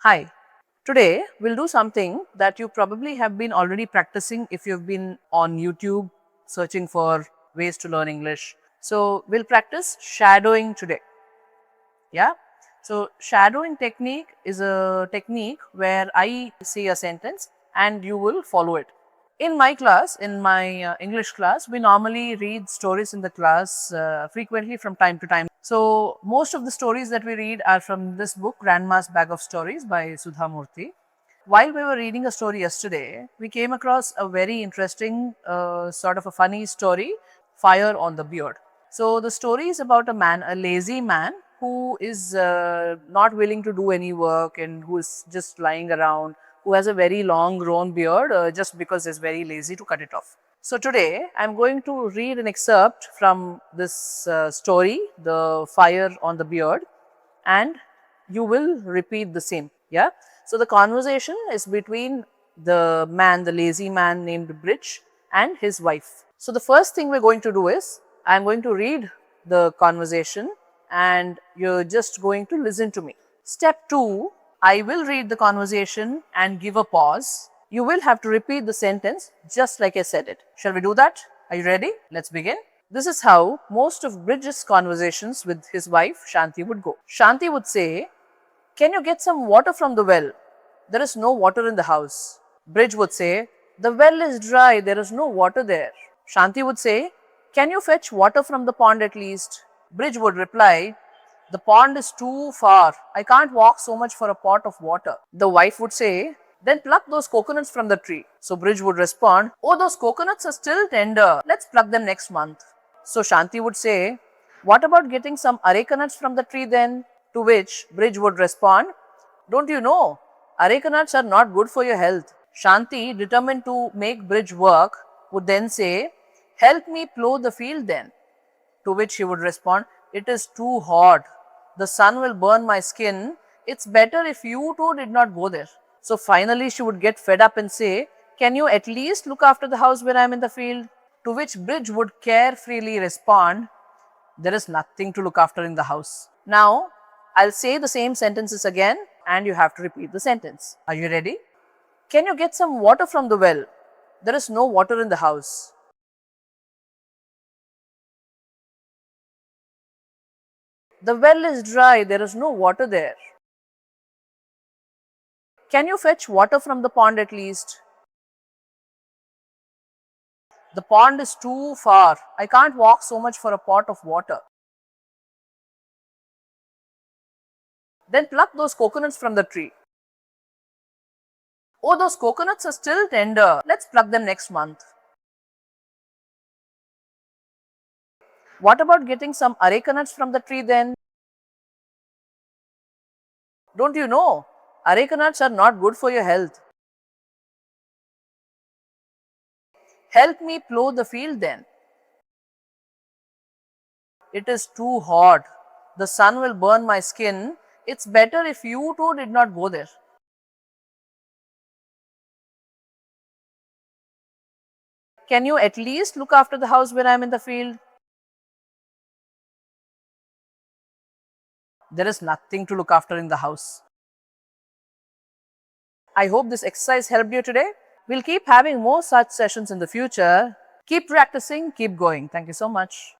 Hi, today we'll do something that you probably have been already practicing if you've been on YouTube searching for ways to learn English. So, we'll practice shadowing today. Yeah. So, shadowing technique is a technique where I say a sentence and you will follow it. In my class, in my English class, we normally read stories in the class frequently from time to time. So, most of the stories that we read are from this book, Grandma's Bag of Stories by Sudha Murthy. While we were reading a story yesterday, we came across a very interesting, sort of a funny story, Fire on the Beard. So, the story is about a man, a lazy man who is not willing to do any work and who is just lying around, who has a very long grown beard just because he's very lazy to cut it off. So, today I am going to read an excerpt from this story, The Fire on the Beard, and you will repeat the same. Yeah. So, the conversation is between the man, the lazy man named Bridge, and his wife. So, the first thing we're going to do is I am going to read the conversation and you're just going to listen to me. Step 2, I will read the conversation and give a pause. You will have to repeat the sentence just like I said it. Shall we do that? Are you ready? Let's begin. This is how most of Bridges' conversations with his wife Shanti would go. Shanti would say, "Can you get some water from the well? There is no water in the house." Bridge would say, "The well is dry, there is no water there." Shanti would say, "Can you fetch water from the pond at least?" Bridge would reply, "The pond is too far, I can't walk so much for a pot of water." The wife would say, "Then pluck those coconuts from the tree." So Bridge would respond, "Oh, those coconuts are still tender, let's pluck them next month." So Shanti would say, "What about getting some areca nuts from the tree then?" To which Bridge would respond, "Don't you know, areca nuts are not good for your health." Shanti, determined to make Bridge work, would then say, "Help me plow the field then." To which he would respond, "It is too hot. The sun will burn my skin. It's better if you two did not go there." So finally she would get fed up and say, "Can you at least look after the house when I am in the field?" To which Bridge would carefreely respond, "There is nothing to look after in the house." Now, I'll say the same sentences again and you have to repeat the sentence. Are you ready? Can you get some water from the well? There is no water in the house. The well is dry, there is no water there. Can you fetch water from the pond at least? The pond is too far, I can't walk so much for a pot of water. Then pluck those coconuts from the tree. Oh, those coconuts are still tender, let's pluck them next month. What about getting some areca nuts from the tree then? Don't you know, areca nuts are not good for your health. Help me plow the field then. It is too hot. The sun will burn my skin. It's better if you two did not go there. Can you at least look after the house when I am in the field? There is nothing to look after in the house. I hope this exercise helped you today. We'll keep having more such sessions in the future. Keep practicing, keep going. Thank you so much.